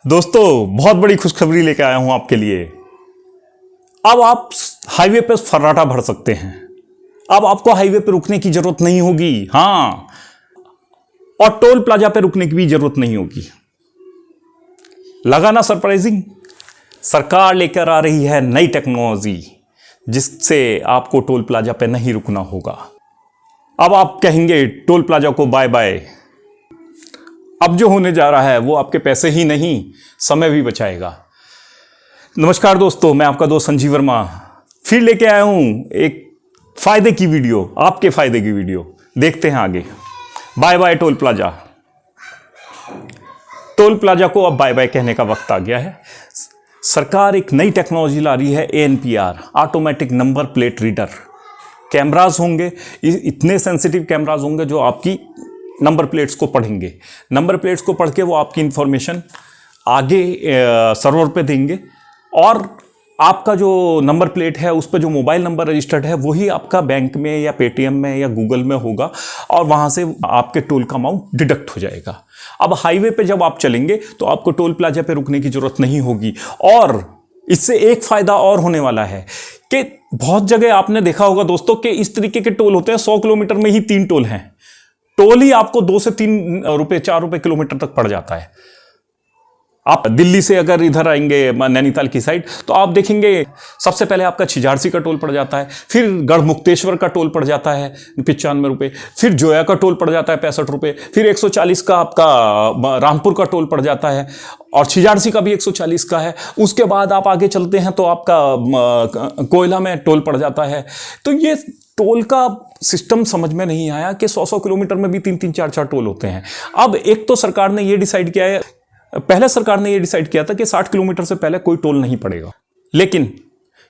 दोस्तों, बहुत बड़ी खुशखबरी लेकर आया हूं आपके लिए। अब आप हाईवे पर फर्राटा भर सकते हैं। अब आपको हाईवे पर रुकने की जरूरत नहीं होगी। हां, और टोल प्लाजा पे रुकने की भी जरूरत नहीं होगी। लगा ना सरप्राइजिंग? सरकार लेकर आ रही है नई टेक्नोलॉजी जिससे आपको टोल प्लाजा पे नहीं रुकना होगा। अब आप कहेंगे टोल प्लाजा को बाय बाय। अब जो होने जा रहा है वो आपके पैसे ही नहीं, समय भी बचाएगा। नमस्कार दोस्तों, मैं आपका दोस्त संजीव वर्मा फिर लेके आया हूं एक फायदे की वीडियो, आपके फायदे की वीडियो। देखते हैं आगे। Bye bye toll plaza. Toll plaza को अब बाय बाय कहने का वक्त आ गया है। सरकार एक नई टेक्नोलॉजी ला रही है, ANPR, automatic number plate reader. Cameras होंगे, इतने सेंसिटिव कैमरास होंगे जो आपकी नंबर प्लेट्स को पढ़ेंगे। नंबर प्लेट्स को पढ़ के वो आपकी इंफॉर्मेशन आगे सर्वर पे देंगे, और आपका जो नंबर प्लेट है उस पर जो मोबाइल नंबर रजिस्टर्ड है वही आपका बैंक में या पेटीएम में या गूगल में होगा, और वहाँ से आपके टोल का अमाउंट डिडक्ट हो जाएगा। अब हाईवे पे जब आप चलेंगे तो आपको टोल प्लाजा पे रुकने की जरूरत नहीं होगी। और इससे एक फ़ायदा और होने वाला है कि बहुत जगह आपने देखा होगा दोस्तों कि इस तरीके के टोल होते हैं, 100 किलोमीटर में ही 3 टोल हैं। टोल ही आपको 2 से 3 रुपये 4 रुपये किलोमीटर तक पड़ जाता है। आप दिल्ली से अगर इधर आएंगे नैनीताल की साइड तो आप देखेंगे सबसे पहले आपका छिजारसी का टोल पड़ जाता है, फिर गढ़मुक्तेश्वर का टोल पड़ जाता है 95 रुपये, फिर जोया का टोल पड़ जाता है 65 रुपये, फिर 140 का आपका रामपुर का टोल पड़ जाता है, और छिजारसी का भी 140 का है। उसके बाद आप आगे चलते हैं तो आपका कोयला में टोल पड़ जाता है। तो ये टोल का सिस्टम समझ में नहीं आया कि 100-100 किलोमीटर में भी 3-3, 4-4 टोल होते हैं। अब एक तो सरकार ने ये डिसाइड किया है, पहले सरकार ने ये डिसाइड किया था कि 60 किलोमीटर से पहले कोई टोल नहीं पड़ेगा, लेकिन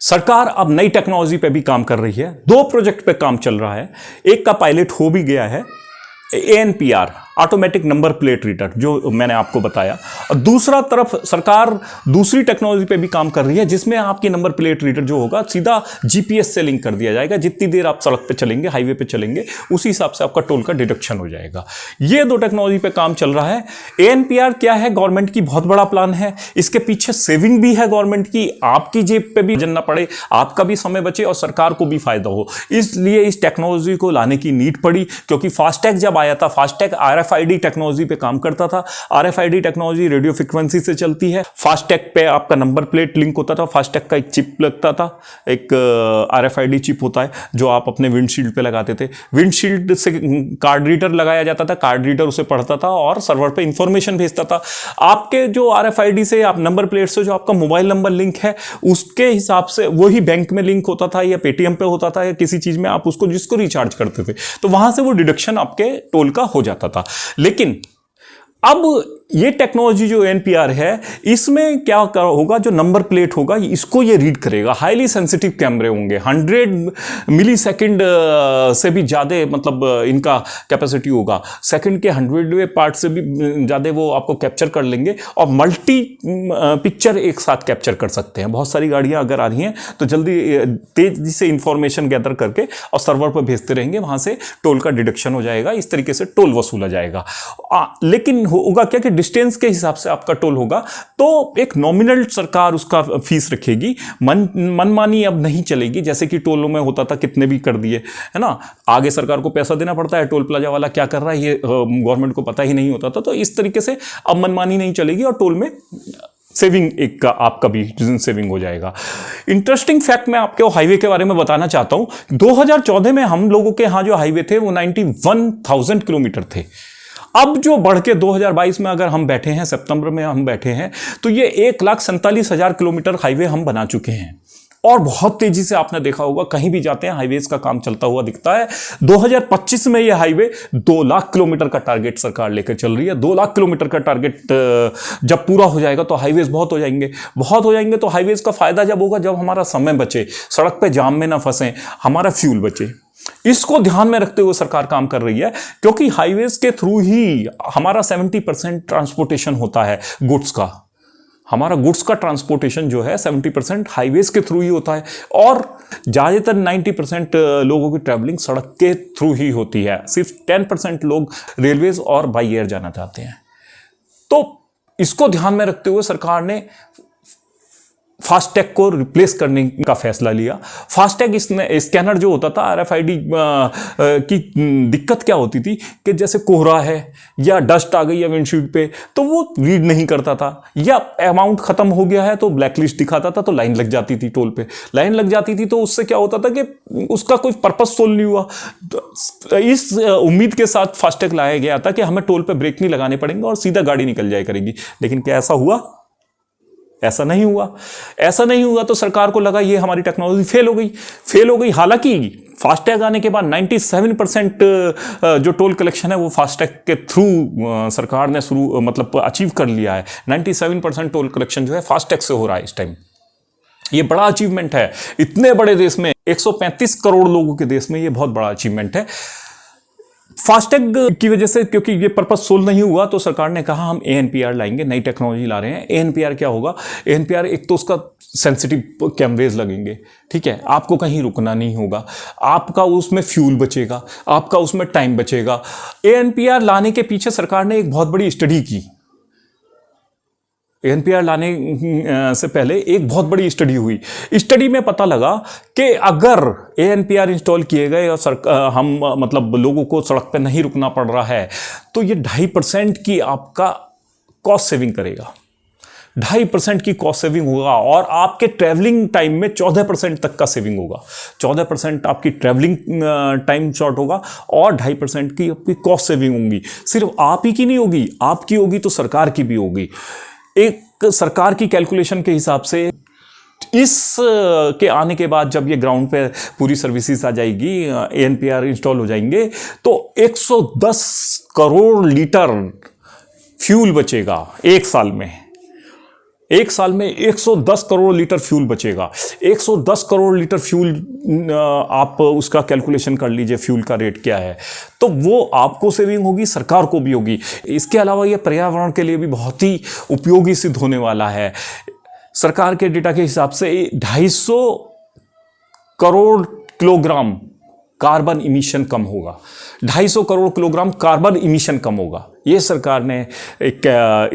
सरकार अब नई टेक्नोलॉजी पे भी काम कर रही है। 2 प्रोजेक्ट पे काम चल रहा है। एक का पायलट हो भी गया है, ANPR, automatic number plate reader, जो मैंने आपको बताया। और दूसरा तरफ सरकार दूसरी टेक्नोलॉजी पे भी काम कर रही है जिसमें आपकी नंबर प्लेट रीडर जो होगा सीधा GPS से लिंक कर दिया जाएगा। जितनी देर आप सड़क पे चलेंगे, हाईवे पे चलेंगे, उसी हिसाब से आपका टोल का डिडक्शन हो जाएगा। ये 2 टेक्नोलॉजी पे काम चल रहा है। ANPR क्या है? गवर्नमेंट की बहुत बड़ा प्लान है। इसके पीछे सेविंग भी है गवर्नमेंट की, आपकी जेब पे भी जलना पड़े, आपका भी समय बचे और सरकार को भी फायदा हो। इसलिए इस टेक्नोलॉजी को लाने की नीड पड़ी, क्योंकि फास्टैग जब आया था, फास्टैग RFID टेक्नोलॉजी पे काम करता था। RFID टेक्नोलॉजी रेडियो फ्रीक्वेंसी से चलती है। फास्टैग पे आपका नंबर प्लेट लिंक होता था, फास्टैग का एक चिप लगता था, एक RFID चिप होता है जो आप अपने विंडशील्ड पे लगाते थे। विंडशील्ड से कार्ड रीडर लगाया जाता था, कार्ड रीडर उसे पढ़ता था और सर्वर पे इंफॉर्मेशन भेजता था। आपके जो RFID से, आप नंबर प्लेट से जो आपका मोबाइल नंबर लिंक है उसके हिसाब से वही बैंक में लिंक होता था या पेटीएम पे होता था या किसी चीज में आप उसको जिसको रिचार्ज करते थे, तो वहां से वो डिडक्शन आपके टोल का हो जाता था। लेकिन अब ये टेक्नोलॉजी जो ANPR है, इसमें क्या होगा? जो नंबर प्लेट होगा इसको ये रीड करेगा। हाईली सेंसिटिव कैमरे होंगे, 100 मिली सेकेंड से भी ज़्यादा, मतलब इनका कैपेसिटी होगा। सेकंड के 100वें पार्ट से भी ज़्यादा वो आपको कैप्चर कर लेंगे, और मल्टी पिक्चर एक साथ कैप्चर कर सकते हैं। बहुत सारी गाड़ियाँ अगर आ रही हैं तो जल्दी तेज़ी से इंफॉर्मेशन गैदर करके और सर्वर पर भेजते रहेंगे, वहाँ से टोल का डिडक्शन हो जाएगा। इस तरीके से टोल वसूला जाएगा। लेकिन होगा क्या कि डिस्टेंस के हिसाब से आपका टोल होगा, तो एक नॉमिनल सरकार उसका फीस रखेगी। मनमानी अब नहीं चलेगी, जैसे कि टोलों में होता था, कितने भी कर दिए, है ना। आगे सरकार को पैसा देना पड़ता है, टोल प्लाजा वाला क्या कर रहा है ये गवर्नमेंट को पता ही नहीं होता था। तो इस तरीके से अब मनमानी नहीं चलेगी और टोल में सेविंग, एक का आपका भी सेविंग हो जाएगा। इंटरेस्टिंग फैक्ट मैं आपको हाईवे के बारे में बताना चाहता हूं। 2014 में हम लोगों के यहां जो हाईवे थे वो 91,000 किलोमीटर थे। अब जो बढ़ के 2022 में अगर हम बैठे हैं, सितंबर में हम बैठे हैं, तो ये 1,47,000 किलोमीटर हाईवे हम बना चुके हैं। और बहुत तेजी से आपने देखा होगा, कहीं भी जाते हैं हाईवेज का काम चलता हुआ दिखता है। 2025 में यह हाईवे 2 लाख किलोमीटर का टारगेट सरकार लेकर चल रही है। 2 लाख किलोमीटर का टारगेट जब पूरा हो जाएगा तो हाईवेज बहुत हो जाएंगे। तो हाईवेज का फायदा जब होगा जब हमारा समय बचे, सड़क पे जाम में ना फंसे, हमारा फ्यूल बचे। इसको ध्यान में रखते हुए सरकार काम कर रही है, क्योंकि हाईवेज के थ्रू ही हमारा 70% ट्रांसपोर्टेशन होता है गुड्स का। हमारा गुड्स का ट्रांसपोर्टेशन जो है 70% हाईवेज के थ्रू ही होता है और ज़्यादातर 90% लोगों की ट्रैवलिंग सड़क के थ्रू ही होती है। सिर्फ 10% लोग रेलवेज और बाई एयर जाना चाहते हैं। तो इसको ध्यान में रखते हुए सरकार ने फास्टैग को रिप्लेस करने का फैसला लिया। फास्टैग स्कैनर जो होता था RFID की दिक्कत क्या होती थी कि जैसे कोहरा है या डस्ट आ गई है विंडशील्ड पे तो वो रीड नहीं करता था, या अमाउंट खत्म हो गया है तो ब्लैकलिस्ट दिखाता था, तो लाइन लग जाती थी टोल पे। लाइन लग जाती थी तो उससे क्या होता था कि उसका कोई पर्पस सोल्व नहीं हुआ। तो इस उम्मीद के साथ फास्टैग लाया गया था कि हमें टोल पे ब्रेक नहीं लगाने पड़ेंगे और सीधा गाड़ी निकल जाया करेगी। लेकिन क्या ऐसा हुआ? ऐसा नहीं हुआ। ऐसा नहीं हुआ तो सरकार को लगा ये हमारी टेक्नोलॉजी फेल हो गई। हालांकि फास्टैग आने के बाद 97% जो टोल कलेक्शन है वो फास्टैग के थ्रू सरकार ने अचीव कर लिया है। 97% टोल कलेक्शन जो है फास्टैग से हो रहा है इस टाइम। ये बड़ा अचीवमेंट है। इतने बड़े देश में, 135 करोड़ लोगों के देश में, ये बहुत बड़ा अचीवमेंट है। फास्टैग की वजह से, क्योंकि ये पर्पस सोल्व नहीं हुआ, तो सरकार ने कहा हम ANPR लाएंगे, नई टेक्नोलॉजी ला रहे हैं। ANPR क्या होगा? ANPR एक तो उसका सेंसिटिव कैमरेज लगेंगे, ठीक है, आपको कहीं रुकना नहीं होगा, आपका उसमें फ्यूल बचेगा, आपका उसमें टाइम बचेगा। ANPR लाने के पीछे सरकार ने एक बहुत बड़ी स्टडी की। ANPR लाने से पहले एक बहुत बड़ी स्टडी हुई। स्टडी में पता लगा कि अगर ANPR इंस्टॉल किए गए और लोगों को सड़क पे नहीं रुकना पड़ रहा है तो ये 2.5% की आपका कॉस्ट सेविंग करेगा। 2.5% की कॉस्ट सेविंग होगा और आपके ट्रैवलिंग टाइम में 14% तक का सेविंग होगा। 14% आपकी ट्रैवलिंग टाइम शॉर्ट होगा और 2.5% की आपकी कॉस्ट सेविंग होगी। सिर्फ आप ही की नहीं होगी, आपकी होगी तो सरकार की भी होगी। एक सरकार की कैलकुलेशन के हिसाब से इस के आने के बाद जब ये ग्राउंड पे पूरी सर्विसेज आ जाएगी, ANPR इंस्टॉल हो जाएंगे, तो 110 करोड़ लीटर फ्यूल बचेगा एक साल में। एक साल में 110 करोड़ लीटर फ्यूल बचेगा। 110 करोड़ लीटर फ्यूल, आप उसका कैलकुलेशन कर लीजिए फ्यूल का रेट क्या है, तो वो आपको सेविंग होगी, सरकार को भी होगी। इसके अलावा ये पर्यावरण के लिए भी बहुत ही उपयोगी सिद्ध होने वाला है। सरकार के डेटा के हिसाब से 250 करोड़ किलोग्राम कार्बन इमिशन कम होगा। 250 करोड़ किलोग्राम कार्बन इमिशन कम होगा। ये सरकार ने एक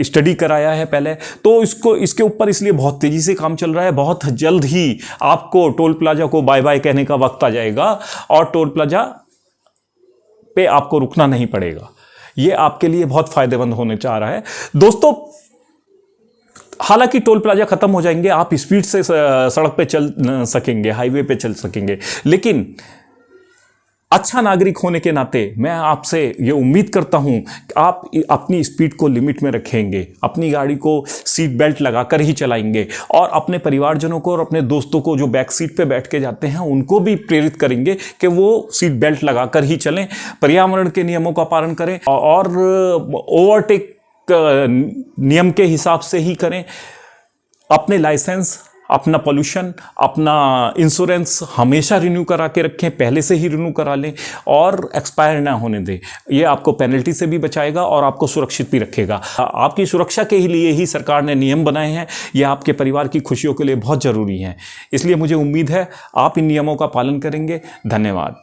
स्टडी कराया है पहले, तो इसके ऊपर इसलिए बहुत तेजी से काम चल रहा है। बहुत जल्द ही आपको टोल प्लाजा को बाय बाय कहने का वक्त आ जाएगा और टोल प्लाजा पे आपको रुकना नहीं पड़ेगा। ये आपके लिए बहुत फायदेमंद होने जा रहा है दोस्तों। हालांकि टोल प्लाजा खत्म हो जाएंगे, आप स्पीड से सड़क पे चल सकेंगे, हाईवे पे चल सकेंगे, लेकिन अच्छा नागरिक होने के नाते मैं आपसे ये उम्मीद करता हूं कि आप अपनी स्पीड को लिमिट में रखेंगे, अपनी गाड़ी को सीट बेल्ट लगाकर ही चलाएंगे और अपने परिवारजनों को और अपने दोस्तों को जो बैक सीट पे बैठ के जाते हैं उनको भी प्रेरित करेंगे कि वो सीट बेल्ट लगाकर ही चलें, पर्यावरण के नियमों का पालन करें और ओवरटेक नियम के हिसाब से ही करें। अपने लाइसेंस, अपना पोल्यूशन, अपना इंश्योरेंस हमेशा रिन्यू करा के रखें, पहले से ही रिन्यू करा लें और एक्सपायर ना होने दें। ये आपको पेनल्टी से भी बचाएगा और आपको सुरक्षित भी रखेगा। आपकी सुरक्षा के लिए ही सरकार ने नियम बनाए हैं। ये आपके परिवार की खुशियों के लिए बहुत ज़रूरी हैं। इसलिए मुझे उम्मीद है आप इन नियमों का पालन करेंगे। धन्यवाद।